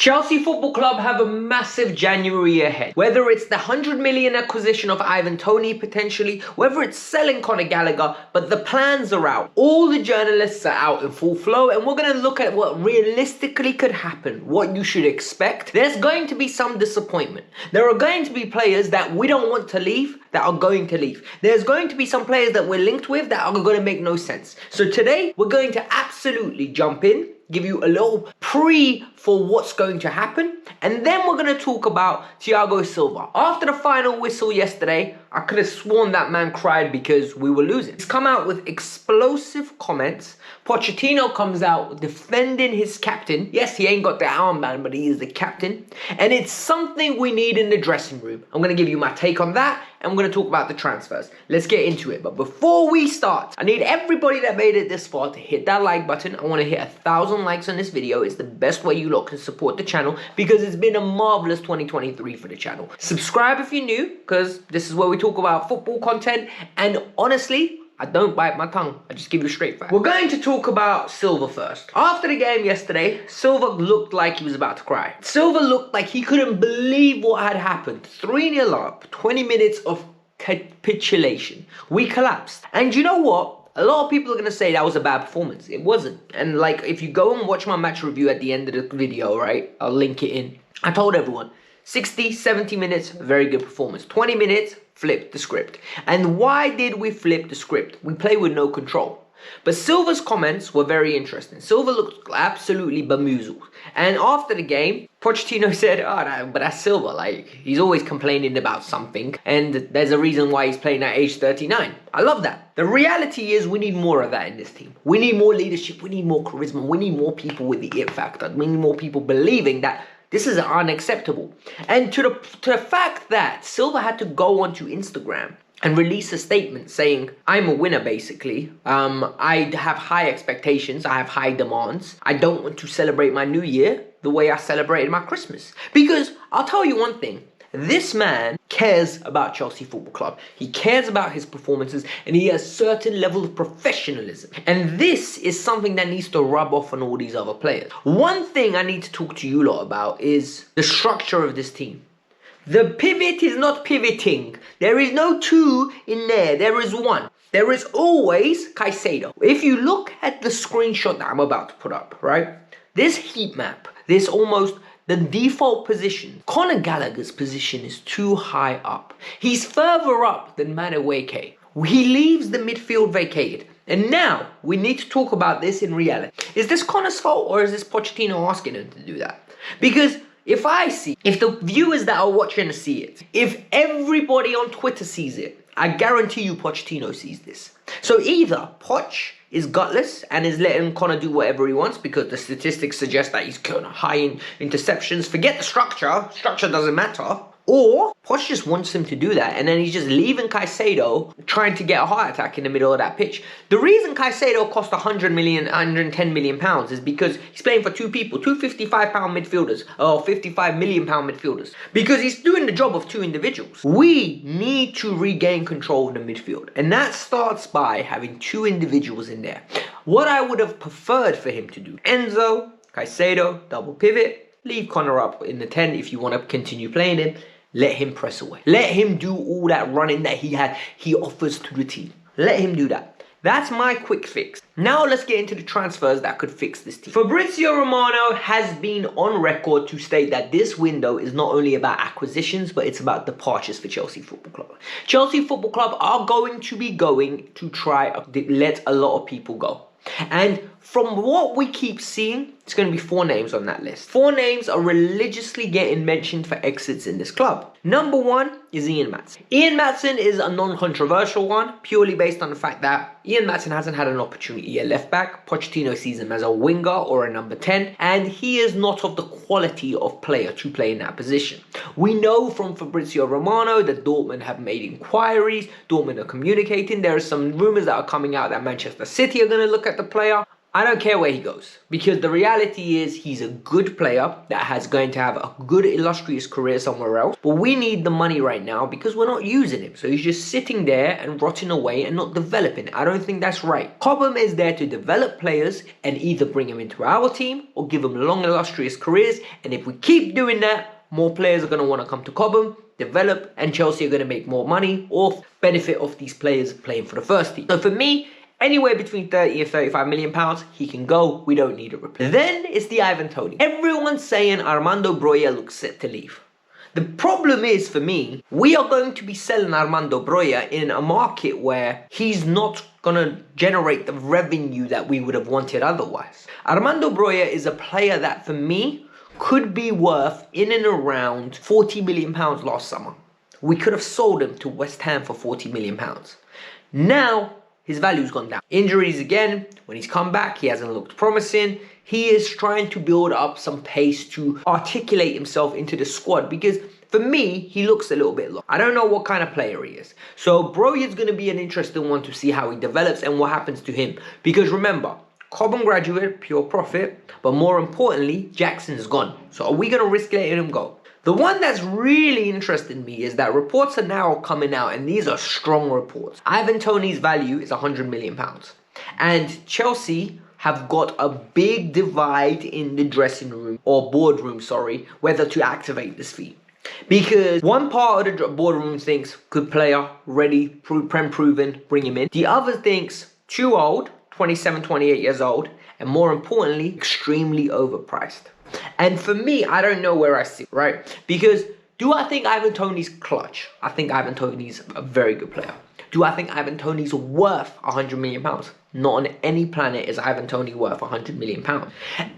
Chelsea Football Club have a massive January ahead. Whether it's the 100 million acquisition of Ivan Toney potentially, whether it's selling Conor Gallagher, but the plans are out. All the journalists are out in full flow, and we're going to look at what realistically could happen, what you should expect. There's going to be some disappointment. There are going to be players that we don't want to leave that are going to leave. There's going to be some players that we're linked with that are going to make no sense. So today, we're going to absolutely jump in, give you a little pre for what's going to happen, and then we're going to talk about Thiago Silva. After the final whistle yesterday, I could have sworn that man cried because we were losing. He's come out with explosive comments. Pochettino comes out defending his captain. Yes, he ain't got the armband, but he is the captain. And it's something we need in the dressing room. I'm going to give you my take on that, and we're going to talk about the transfers. Let's get into it. But before we start, I need everybody that made it this far to hit that like button. I want to hit 1,000 likes on this video. It's the best way you lot can support the channel because it's been a marvelous 2023 for the channel. Subscribe if you're new, because this is where we talk about football content, and honestly, I don't bite my tongue. I just give you a straight fact. We're going to talk about Silva first. After the game yesterday, Silva looked like he was about to cry. Silva looked like he couldn't believe what had happened. 3-0 up, 20 minutes of capitulation. We collapsed. And you know what? A lot of people are going to say that was a bad performance. It wasn't. And like, if you go and watch my match review at the end of the video, right? I'll link it in. I told everyone, 60, 70 minutes, very good performance. 20 minutes, flip the script. And why did we flip the script? We play with no control. But Silva's comments were very interesting. Silva looked absolutely bemuzzled. And after the game, Pochettino said, but that's Silva. Like, he's always complaining about something. And there's a reason why he's playing at age 39. I love that. The reality is we need more of that in this team. We need more leadership. We need more charisma. We need more people with the it factor. We need more people believing that this is unacceptable. And to the fact that Silva had to go onto Instagram and release a statement saying, I'm a winner, basically. I have high expectations. I have high demands. I don't want to celebrate my New Year the way I celebrated my Christmas. Because I'll tell you one thing. This man cares about Chelsea Football Club. He cares about his performances, and he has a certain level of professionalism. And this is something that needs to rub off on all these other players. One thing I need to talk to you lot about is the structure of this team. The pivot is not pivoting. There is no two in there. There is one. There is always Caicedo. If you look at the screenshot that I'm about to put up, right? This heat map, this almost the default position. Conor Gallagher's position is too high up. He's further up than Madueke. He leaves the midfield vacated. And now, we need to talk about this in reality. Is this Conor's fault, or is this Pochettino asking him to do that? Because if the viewers that are watching see it, if everybody on Twitter sees it, I guarantee you Pochettino sees this. So either Poch is gutless and is letting Conor do whatever he wants because the statistics suggest that he's high in interceptions. Forget the structure. Structure doesn't matter. Or Poch just wants him to do that, and then he's just leaving Caicedo trying to get a heart attack in the middle of that pitch. The reason Caicedo cost 110 million pounds is because he's playing for two people, two 55-pound midfielders, or 55 million pound midfielders, because he's doing the job of two individuals. We need to regain control of the midfield, and that starts by having two individuals in there. What I would have preferred for him to do, Enzo, Caicedo, double pivot, leave Conor up in the 10 if you want to continue playing him. Let him press away. Let him do all that running that he offers to the team. Let him do that. That's my quick fix. Now let's get into the transfers that could fix this team. Fabrizio Romano has been on record to state that this window is not only about acquisitions, but it's about departures for Chelsea Football Club. Chelsea Football Club are going to try to let a lot of people go. And from what we keep seeing, it's going to be 4 names on that list. 4 names are religiously getting mentioned for exits in this club. Number 1 is Ian Maatsen. Ian Maatsen is a non-controversial one, purely based on the fact that Ian Maatsen hasn't had an opportunity at left back. Pochettino sees him as a winger or a number 10, and he is not of the quality of player to play in that position. We know from Fabrizio Romano that Dortmund have made inquiries. Dortmund are communicating. There are some rumours that are coming out that Manchester City are going to look at the player. I don't care where he goes, because the reality is he's a good player that has going to have a good illustrious career somewhere else. But we need the money right now because we're not using him. So he's just sitting there and rotting away and not developing. I don't think that's right. Cobham is there to develop players and either bring them into our team or give them long illustrious careers. And if we keep doing that, more players are going to want to come to Cobham, develop, and Chelsea are going to make more money or benefit off these players playing for the first team. So for me, anywhere between 30 and 35 million pounds, he can go. We don't need a replacement. Then it's the Ivan Toney. Everyone's saying Armando Broja looks set to leave. The problem is, for me, we are going to be selling Armando Broja in a market where he's not going to generate the revenue that we would have wanted otherwise. Armando Broja is a player that, for me, could be worth in and around 40 million pounds last summer. We could have sold him to West Ham for 40 million pounds. Now, his value's gone down. Injuries again. When he's come back, he hasn't looked promising. He is trying to build up some pace to articulate himself into the squad because for me, he looks a little bit low. I don't know what kind of player he is. So Broja's going to be an interesting one to see how he develops and what happens to him. Because remember, Cobham graduate, pure profit. But more importantly, Jackson's gone. So are we going to risk letting him go? The one that's really interested me is that reports are now coming out, and these are strong reports. Ivan Toney's value is 100 million pounds. And Chelsea have got a big divide in the dressing room, or boardroom, sorry, whether to activate this fee. Because one part of the boardroom thinks, good player, ready, prem proven, bring him in. The other thinks, too old, 27, 28 years old, and more importantly, extremely overpriced. And for me, I don't know where I sit, right? Because do I think Ivan Toney's clutch? I think Ivan Toney's a very good player. Do I think Ivan Toney's worth 100 million pounds? Not on any planet is Ivan Toney worth 100 million pounds.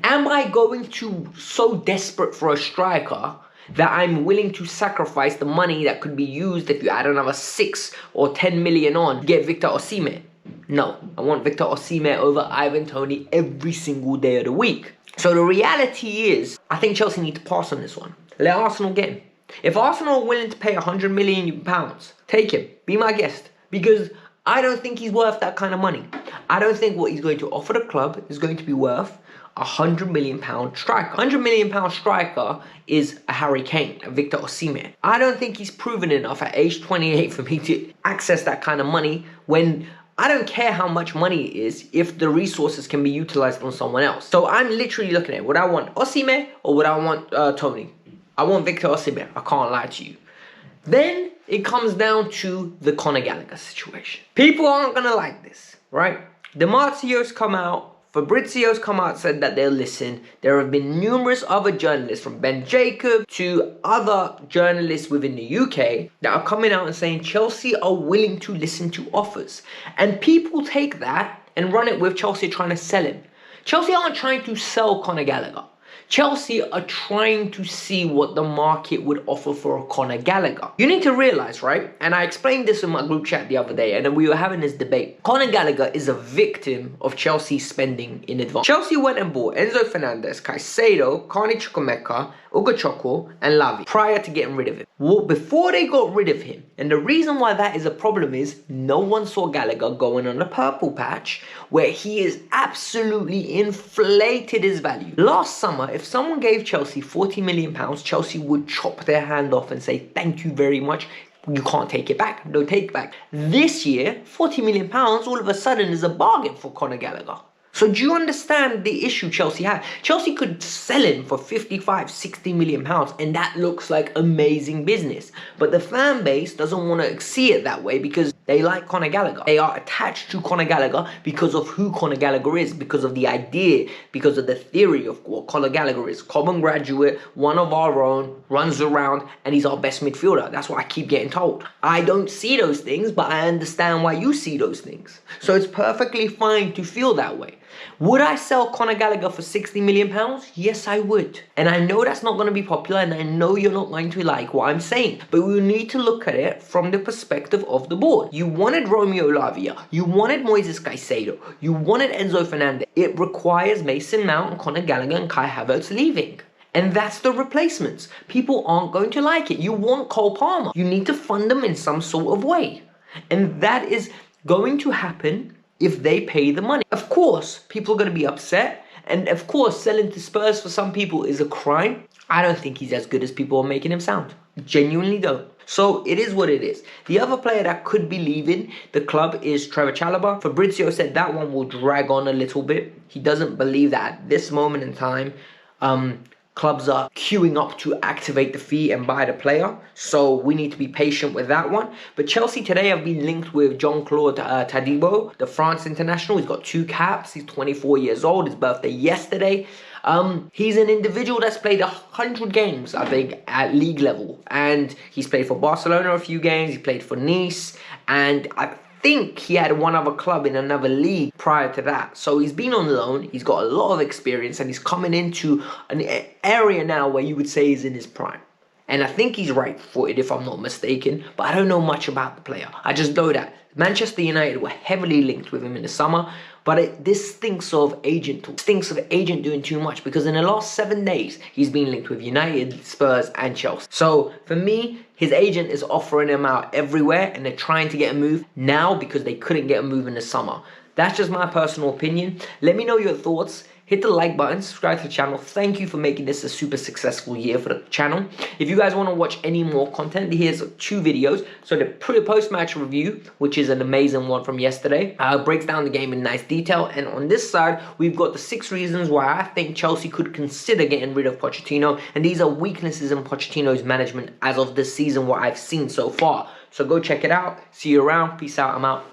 Am I going to so desperate for a striker that I'm willing to sacrifice the money that could be used if you add another 6 or 10 million on to get Victor Osimhen? No, I want Victor Osimhen over Ivan Toney every single day of the week. So the reality is, I think Chelsea need to pass on this one. Let Arsenal get him. If Arsenal are willing to pay 100 million pounds, take him. Be my guest. Because I don't think he's worth that kind of money. I don't think what he's going to offer the club is going to be worth a 100 million pound striker. 100 million pound striker is a Harry Kane, a Victor Osimhen. I don't think he's proven enough at age 28 for me to access that kind of money when I don't care how much money it is if the resources can be utilized on someone else. So I'm literally looking at, would I want Osimhen or would I want Toney? I want Victor Osimhen. I can't lie to you. Then it comes down to the Conor Gallagher situation. People aren't going to like this, right? DiMarzio's come out. Fabrizio's come out and said that they'll listen. There have been numerous other journalists, from Ben Jacob to other journalists within the UK, that are coming out and saying Chelsea are willing to listen to offers. And people take that and run it with Chelsea trying to sell him. Chelsea aren't trying to sell Conor Gallagher. Chelsea are trying to see what the market would offer for a Conor Gallagher. You need to realise, right? And I explained this in my group chat the other day, and then we were having this debate. Conor Gallagher is a victim of Chelsea's spending in advance. Chelsea went and bought Enzo Fernandez, Caicedo, Carney Chukwuemeka, Ugachukwu, and Lavi prior to getting rid of him. Well, before they got rid of him, and the reason why that is a problem is no one saw Gallagher going on a purple patch where he is absolutely inflated his value. Last summer, if someone gave Chelsea 40 million pounds, Chelsea would chop their hand off and say, thank you very much. You can't take it back. No take it back. This year, 40 million pounds all of a sudden is a bargain for Conor Gallagher. So do you understand the issue Chelsea had? Chelsea could sell him for 55, 60 million pounds, and that looks like amazing business. But the fan base doesn't want to see it that way because they like Conor Gallagher. They are attached to Conor Gallagher because of who Conor Gallagher is, because of the idea, because of the theory of what Conor Gallagher is. Cobham graduate, one of our own, runs around, and he's our best midfielder. That's what I keep getting told. I don't see those things, but I understand why you see those things. So it's perfectly fine to feel that way. Would I sell Conor Gallagher for 60 million pounds? Yes, I would. And I know that's not going to be popular, and I know you're not going to like what I'm saying. But we need to look at it from the perspective of the board. You wanted Romeo Lavia. You wanted Moises Caicedo. You wanted Enzo Fernandez. It requires Mason Mount and Conor Gallagher and Kai Havertz leaving. And that's the replacements. People aren't going to like it. You want Cole Palmer. You need to fund them in some sort of way. And that is going to happen if they pay the money. Of course, people are going to be upset. And of course, selling to Spurs for some people is a crime. I don't think he's as good as people are making him sound. Genuinely don't. So it is what it is. The other player that could be leaving the club is Trevor Chalobah. Fabrizio said that one will drag on a little bit. He doesn't believe that at this moment in time, clubs are queuing up to activate the fee and buy the player. So we need to be patient with that one. But Chelsea today have been linked with Jean-Claude Tadibo, the France international. He's got 2 caps. He's 24 years old. His birthday yesterday. He's an individual that's played 100 games, I think, at league level. And he's played for Barcelona a few games. He played for Nice. And I think he had one other club in another league prior to that. So he's been on loan. He's got a lot of experience. And he's coming into an area now where you would say he's in his prime. And I think he's right-footed, if I'm not mistaken. But I don't know much about the player. I just know that Manchester United were heavily linked with him in the summer. But this stinks of agent talk. Stinks of agent doing too much. Because in the last 7 days, he's been linked with United, Spurs, and Chelsea. So for me, his agent is offering him out everywhere. And they're trying to get a move now because they couldn't get a move in the summer. That's just my personal opinion. Let me know your thoughts. Hit the like button, subscribe to the channel. Thank you for making this a super successful year for the channel. If you guys want to watch any more content, here's 2 videos. So the post-match review, which is an amazing one from yesterday, breaks down the game in nice detail. And on this side, we've got the 6 reasons why I think Chelsea could consider getting rid of Pochettino. And these are weaknesses in Pochettino's management as of this season, what I've seen so far. So go check it out. See you around. Peace out. I'm out.